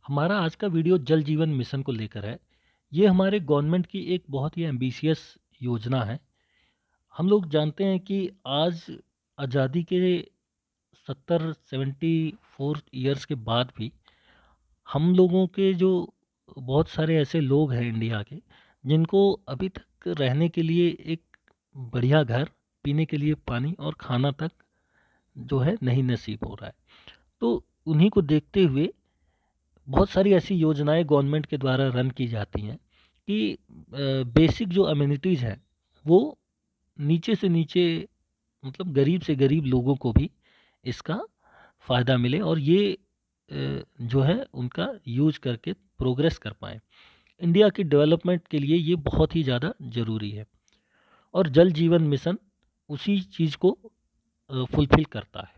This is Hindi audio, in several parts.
हमारा आज का वीडियो जल जीवन मिशन को लेकर है। ये हमारे गवर्नमेंट की एक बहुत ही एम्बिशियस योजना है। हम लोग जानते हैं कि आज आज़ादी के 74 ईयर्स के बाद भी हम लोगों के जो बहुत सारे ऐसे लोग हैं इंडिया के, जिनको अभी तक रहने के लिए एक बढ़िया घर, पीने के लिए पानी और खाना तक जो है नहीं नसीब हो रहा है। तो उन्हीं को देखते हुए बहुत सारी ऐसी योजनाएं गवर्नमेंट के द्वारा रन की जाती हैं कि बेसिक जो अम्यूनिटीज़ हैं वो नीचे से नीचे, मतलब गरीब से गरीब लोगों को भी इसका फ़ायदा मिले और ये जो है उनका यूज करके प्रोग्रेस कर पाएँ। इंडिया की डेवलपमेंट के लिए ये बहुत ही ज़्यादा ज़रूरी है और जल जीवन मिशन उसी चीज़ को फुलफ़िल करता है।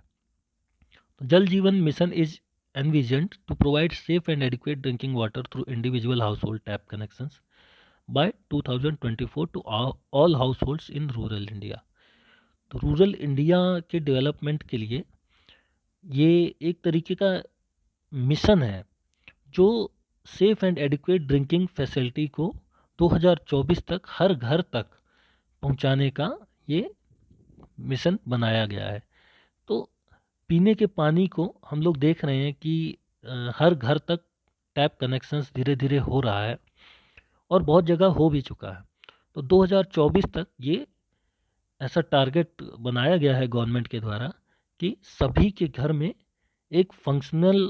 Jal Jeevan Mission is envisioned to provide safe and adequate drinking water through individual household tap connections by 2024 to all households in rural India. तो रूरल इंडिया के डेवलपमेंट के लिए ये एक तरीके का मिशन है जो safe and adequate drinking facility को 2024 तक हर घर तक पहुंचाने का ये मिशन बनाया गया है। तो पीने के पानी को हम लोग देख रहे हैं कि हर घर तक टैप कनेक्शंस धीरे धीरे हो रहा है और बहुत जगह हो भी चुका है। तो 2024 तक ये ऐसा टारगेट बनाया गया है गवर्नमेंट के द्वारा कि सभी के घर में एक फंक्शनल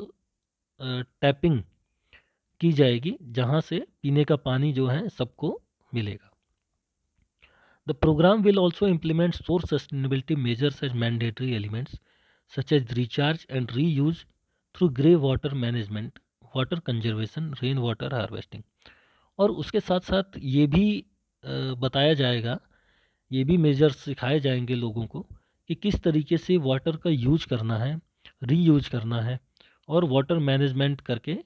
टैपिंग की जाएगी, जहां से पीने का पानी जो है सबको मिलेगा। The programme will also implement source sustainability measures as mandatory elements such as recharge and reuse through grey water management, water conservation, rain water harvesting। और उसके साथ साथ ये भी बताया जाएगा, ये भी मेजर्स सिखाए जाएंगे लोगों को कि किस तरीके से वाटर का यूज करना है, रीयूज करना है और वाटर मैनेजमेंट करके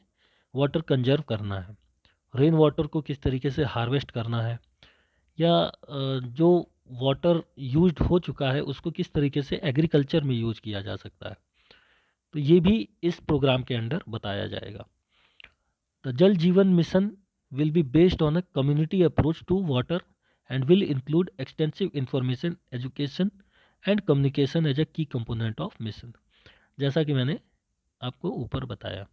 वाटर कंजर्व करना है। रेन वाटर को किस तरीके से हार्वेस्ट करना है, या जो वाटर यूज्ड हो चुका है उसको किस तरीके से एग्रीकल्चर में यूज किया जा सकता है। तो ये भी इस प्रोग्राम के अंडर बताया जाएगा। The Jal Jeevan mission will be based on a community approach to water and will include extensive information, education and communication as a key component of mission, जैसा कि मैंने आपको ऊपर बताया।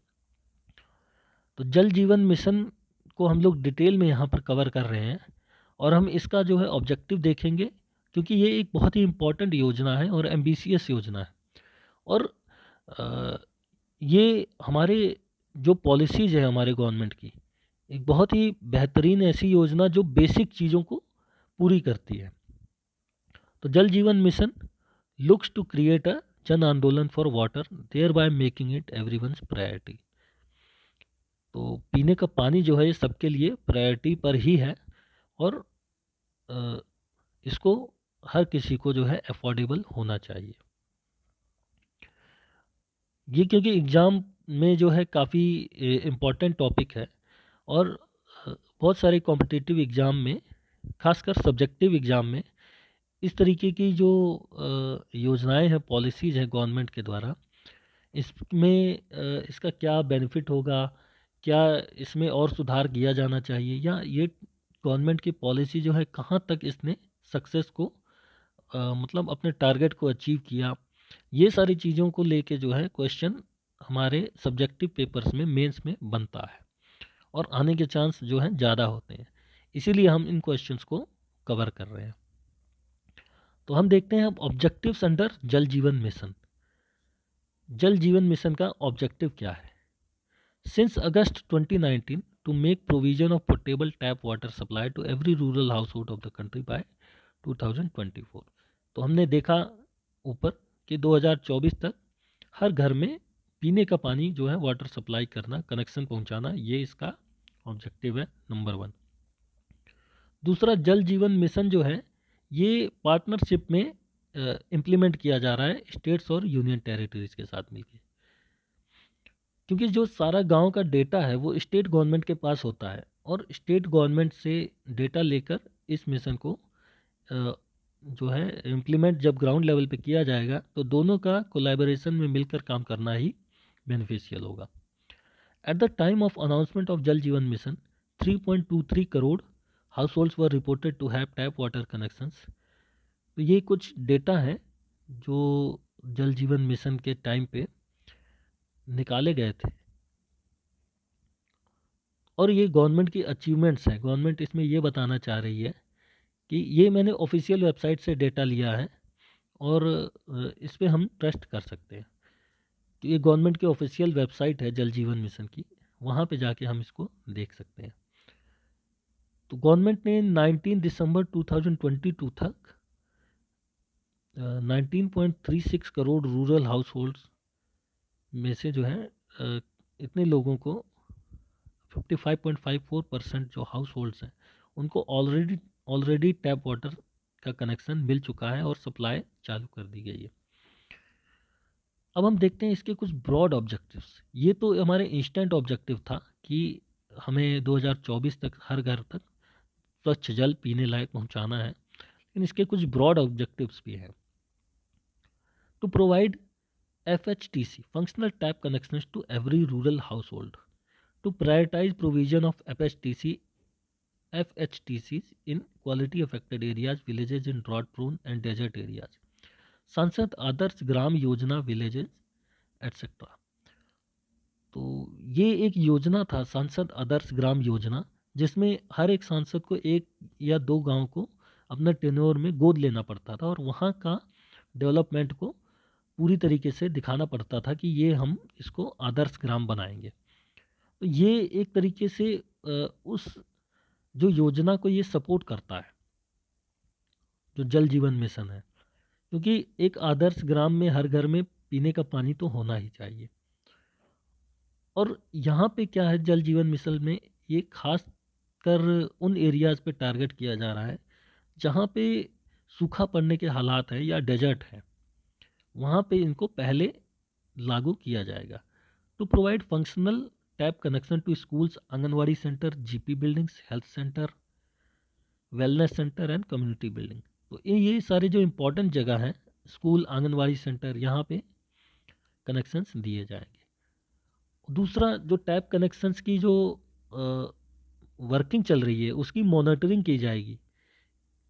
तो जल जीवन मिशन को हम लोग डिटेल में यहाँ पर कवर कर रहे हैं और हम इसका जो है ऑब्जेक्टिव देखेंगे, क्योंकि ये एक बहुत ही इम्पॉर्टेंट योजना है और एम्बिशियस योजना है। और अ, ये हमारे जो पॉलिसीज़ है हमारे गवर्नमेंट की, एक बहुत ही बेहतरीन ऐसी योजना जो बेसिक चीज़ों को पूरी करती है। तो Jal Jeevan mission looks to create a jan andolan for water, thereby making it everyone's priority. तो पीने का पानी जो है ये सबके लिए प्रायोरिटी पर ही है और अ, इसको हर किसी को जो है अफोर्डेबल होना चाहिए। ये क्योंकि एग्ज़ाम में जो है काफ़ी इम्पोर्टेंट टॉपिक है और बहुत सारे कॉम्पिटिटिव एग्ज़ाम में, खासकर सब्जेक्टिव एग्ज़ाम में, इस तरीके की जो योजनाएं हैं, पॉलिसीज़ हैं गवर्नमेंट के द्वारा, इसमें इसका क्या बेनिफिट होगा, क्या इसमें और सुधार किया जाना चाहिए, या ये गवर्नमेंट की पॉलिसी जो है कहाँ तक इसने सक्सेस को मतलब अपने टारगेट को अचीव किया, ये सारी चीज़ों को लेके जो है क्वेश्चन हमारे सब्जेक्टिव पेपर्स में, मेंस में बनता है और आने के चांस जो हैं ज़्यादा होते हैं। इसीलिए हम इन क्वेश्चंस को कवर कर रहे हैं। तो हम देखते हैं अब ऑब्जेक्टिव्स अंडर जल जीवन मिशन। जल जीवन मिशन का ऑब्जेक्टिव क्या है? Since August 2019 to make provision of portable tap water supply to every rural household of the country by 2024। तो हमने देखा ऊपर कि 2024 तक हर घर में पीने का पानी जो है वाटर सप्लाई करना, कनेक्शन पहुंचाना, ये इसका ऑब्जेक्टिव है नंबर 1। दूसरा, जल जीवन मिशन जो है ये पार्टनरशिप में इम्प्लीमेंट किया जा रहा है स्टेट्स और यूनियन टेरिटरीज के साथ मिलकर, क्योंकि जो सारा गांव का डेटा है वो स्टेट गवर्नमेंट के पास होता है और स्टेट गवर्नमेंट से डेटा लेकर इस मिशन को जो है इम्प्लीमेंट जब ग्राउंड लेवल पे किया जाएगा तो दोनों का कोलैबोरेशन में मिलकर काम करना ही बेनिफिशियल होगा। At the time of announcement of Jal Jeevan Mission, 3.23 crore households were reported to have tap water connections. तो ये कुछ डेटा है जो जल जीवन मिशन के टाइम पे निकाले गए थे और ये गवर्नमेंट की अचीवमेंट्स हैं। गवर्नमेंट इसमें ये बताना चाह रही है कि ये मैंने ऑफिशियल वेबसाइट से डेटा लिया है और इस पे हम ट्रस्ट कर सकते हैं। तो ये गवर्नमेंट की ऑफिशियल वेबसाइट है जल जीवन मिशन की, वहाँ पे जाके हम इसको देख सकते हैं। तो गवर्नमेंट ने 19 दिसंबर 2022 तक 19.36 करोड़ रूरल हाउस में से जो है इतने लोगों को 55.54% जो हाउस होल्ड्स हैं उनको ऑलरेडी टैप वाटर का कनेक्शन मिल चुका है और सप्लाई चालू कर दी गई है। अब हम देखते हैं इसके कुछ ब्रॉड ऑब्जेक्टिव्स। ये तो हमारे इंस्टेंट ऑब्जेक्टिव था कि हमें 2024 तक हर घर तक स्वच्छ जल पीने लायक पहुंचाना है, लेकिन इसके कुछ ब्रॉड ऑब्जेक्टिव्स भी हैं। To provide FHTC functional tap connections to every rural household, to prioritize provision of FHTCs in quality affected areas, villages in drought prone and desert areas, सांसद आदर्श ग्राम योजना विलेजेस एटसेट्रा। तो ये एक योजना था सांसद आदर्श ग्राम योजना, जिसमें हर एक सांसद को एक या दो गांव को अपना टेन्योर में गोद लेना पड़ता था और वहाँ का डेवलपमेंट को पूरी तरीके से दिखाना पड़ता था कि ये हम इसको आदर्श ग्राम बनाएंगे। तो ये एक तरीके से उस जो योजना को ये सपोर्ट करता है जो जल जीवन मिशन है, क्योंकि एक आदर्श ग्राम में हर घर में पीने का पानी तो होना ही चाहिए। और यहाँ पे क्या है, जल जीवन मिशन में ये खास कर उन एरियाज़ पे टारगेट किया जा रहा है जहाँ पे सूखा पड़ने के हालात है या डेजर्ट है, वहाँ पे इनको पहले लागू किया जाएगा। To provide functional tap connection to schools, anganwadi centre, GP buildings, health centre, wellness centre and community building. तो ये सारे जो इम्पोर्टेंट जगह हैं, स्कूल, आंगनवाड़ी सेंटर, यहाँ पे कनेक्शंस दिए जाएंगे। दूसरा, जो टैप कनेक्शंस की जो वर्किंग चल रही है उसकी मॉनिटरिंग की जाएगी।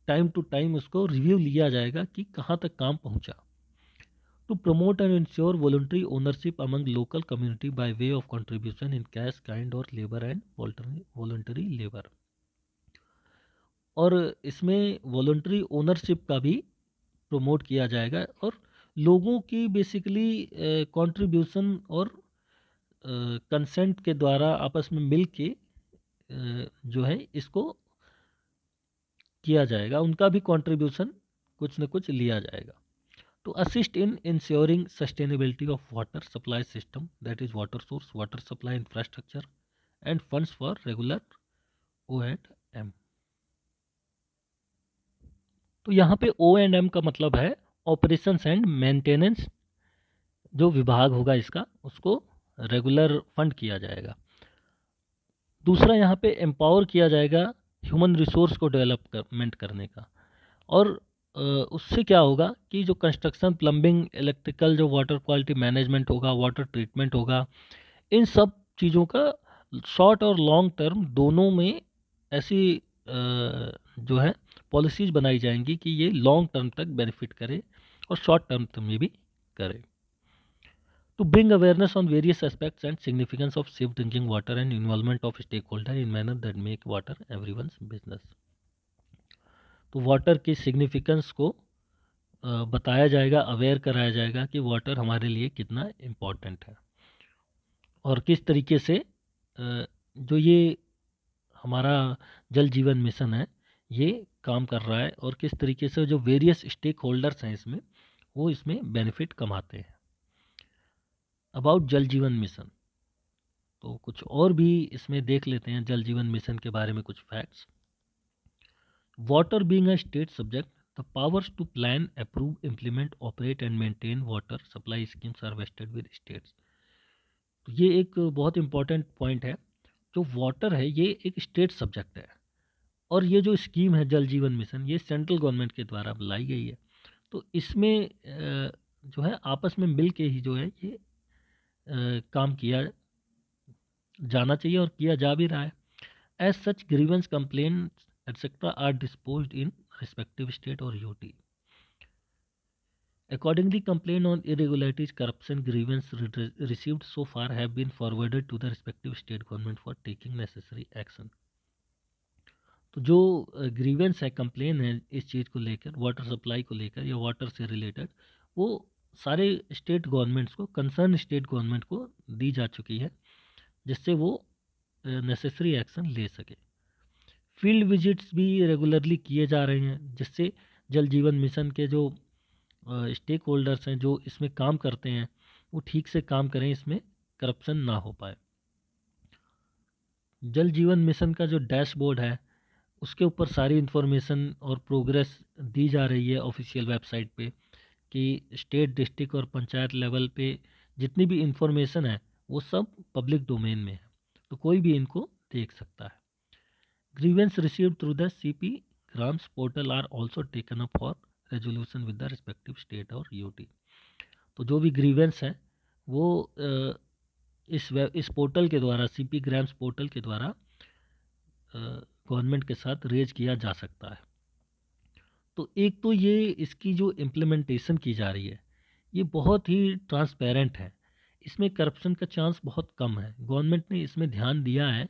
टाइम टू टाइम उसको रिव्यू लिया जाएगा कि कहाँ तक काम पहुँचा। To promote and ensure voluntary ownership among local community by way of contribution in cash, kind or labor and voluntary labor। और इसमें वॉलंटरी ओनरशिप का भी प्रमोट किया जाएगा और लोगों की बेसिकली कंट्रीब्यूशन और कंसेंट के द्वारा आपस में मिल के जो है इसको किया जाएगा, उनका भी कंट्रीब्यूशन कुछ न कुछ लिया जाएगा। To assist in ensuring sustainability of water supply system, that is water source, water supply infrastructure and funds for regular O&M। तो यहाँ पे O&M का मतलब है ऑपरेशंस एंड मेंटेनेंस। जो विभाग होगा इसका उसको रेगुलर फंड किया जाएगा। दूसरा, यहाँ पे एम्पावर किया जाएगा ह्यूमन रिसोर्स को डेवलपमेंट करने का। और उससे क्या होगा कि जो कंस्ट्रक्शन, प्लम्बिंग, इलेक्ट्रिकल, जो वाटर क्वालिटी मैनेजमेंट होगा, वाटर ट्रीटमेंट होगा, इन सब चीज़ों का शॉर्ट और लॉन्ग टर्म दोनों में ऐसी जो है पॉलिसीज़ बनाई जाएंगी कि ये लॉन्ग टर्म तक बेनिफिट करे और शॉर्ट टर्म में भी करे। To bring awareness on various aspects and significance of safe drinking water and involvement of stakeholder in manner that make water everyone's business. तो वाटर की सिग्निफिकेंस को बताया जाएगा, अवेयर कराया जाएगा कि वाटर हमारे लिए कितना इम्पोर्टेंट है और किस तरीके से जो ये हमारा जल जीवन मिशन है ये काम कर रहा है और किस तरीके से जो वेरियस स्टेक होल्डर्स हैं इसमें वो इसमें बेनिफिट कमाते हैं। अबाउट जल जीवन मिशन, तो कुछ और भी इसमें देख लेते हैं जल जीवन मिशन के बारे में कुछ facts. Water being a state subject, the powers to plan, approve, implement, operate and maintain water supply schemes are vested with states। तो ये एक बहुत इंपॉर्टेंट पॉइंट है। जो वाटर है ये एक स्टेट सब्जेक्ट है और ये जो स्कीम है जल जीवन मिशन ये सेंट्रल गवर्नमेंट के द्वारा लाई गई है। तो इसमें जो है आपस में मिल के ही जो है ये काम किया जाना चाहिए और किया जा भी रहा है। As such grievance complaints etcetera are disposed in respective state और UT. Accordingly, complaint on irregularities, corruption, grievance received so far have been forwarded to the respective state government for taking necessary action. तो जो ग्रीवेंस है, कंप्लेन है इस चीज़ को लेकर, वाटर सप्लाई को लेकर या वाटर से रिलेटेड, वो सारे स्टेट गवर्नमेंट्स को, कंसर्न स्टेट गवर्नमेंट को दी जा चुकी है, जिससे वो नेसेसरी एक्शन ले सके। फील्ड विजिट्स भी रेगुलरली किए जा रहे हैं, जिससे जल जीवन मिशन के जो स्टेक होल्डर्स हैं जो इसमें काम करते हैं वो ठीक से काम करें, इसमें करप्शन ना हो पाए। जल जीवन मिशन का जो डैशबोर्ड है उसके ऊपर सारी इन्फॉर्मेशन और प्रोग्रेस दी जा रही है ऑफिशियल वेबसाइट पे, कि स्टेट, डिस्ट्रिक्ट और पंचायत लेवल पे जितनी भी इंफॉर्मेशन है वो सब पब्लिक डोमेन में है, तो कोई भी इनको देख सकता है। Grievance received through the CPGRAMS portal are also taken up for resolution with the respective state और यूटी। तो जो भी ग्रीवेंस है वो इस पोर्टल के द्वारा, सीपी ग्राम्स पोर्टल के द्वारा गवर्नमेंट के साथ रेज किया जा सकता है। तो एक तो ये इसकी जो इम्प्लीमेंटेशन की जा रही है ये बहुत ही ट्रांसपेरेंट है, इसमें करप्शन का चांस बहुत कम है। गवर्नमेंट ने इसमें ध्यान दिया है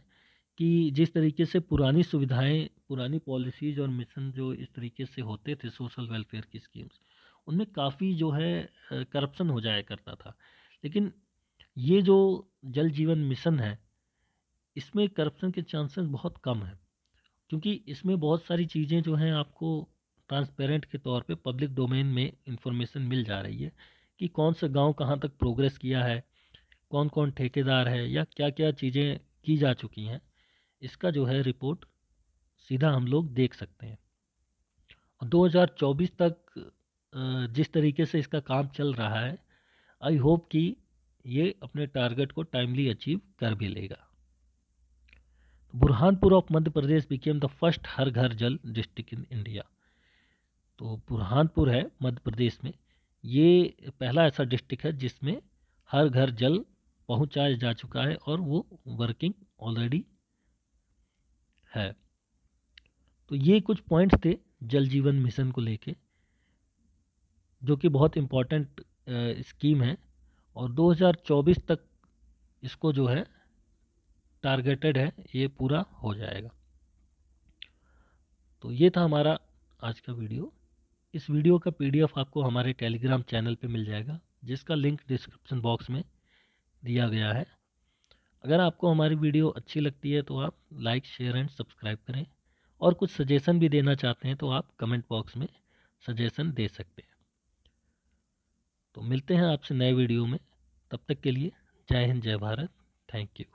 कि जिस तरीके से पुरानी सुविधाएं, पुरानी पॉलिसीज और मिशन जो इस तरीके से होते थे, सोशल वेलफेयर की स्कीम्स, उनमें काफ़ी जो है करप्शन हो जाया करता था। लेकिन ये जो जल जीवन मिशन है इसमें करप्शन के चांसेस बहुत कम हैं, क्योंकि इसमें बहुत सारी चीज़ें जो हैं आपको ट्रांसपेरेंट के तौर पे पब्लिक डोमेन में इंफॉर्मेशन मिल जा रही है कि कौन सा गांव कहाँ तक प्रोग्रेस किया है, कौन कौन ठेकेदार है या क्या क्या चीज़ें की जा चुकी हैं, इसका जो है रिपोर्ट सीधा हम लोग देख सकते हैं। और 2024 तक जिस तरीके से इसका काम चल रहा है, आई होप कि ये अपने टारगेट को टाइमली अचीव कर भी लेगा। Burhanpur of Madhya Pradesh became the first Har Ghar Jal district in India. तो बुरहानपुर है मध्य प्रदेश में, ये पहला ऐसा डिस्ट्रिक्ट है जिसमें हर घर जल पहुंचाया जा चुका है और वो वर्किंग ऑलरेडी है। तो ये कुछ पॉइंट्स थे जल जीवन मिशन को लेके, जो कि बहुत इम्पोर्टेंट स्कीम है और 2024 तक इसको जो है टारगेटेड है, ये पूरा हो जाएगा। तो ये था हमारा आज का वीडियो। इस वीडियो का पीडीएफ आपको हमारे टेलीग्राम चैनल पे मिल जाएगा, जिसका लिंक डिस्क्रिप्शन बॉक्स में दिया गया है। अगर आपको हमारी वीडियो अच्छी लगती है तो आप लाइक, शेयर एंड सब्सक्राइब करें, और कुछ सजेशन भी देना चाहते हैं तो आप कमेंट बॉक्स में सजेशन दे सकते हैं। तो मिलते हैं आपसे नए वीडियो में, तब तक के लिए जय हिंद, जय भारत, थैंक यू।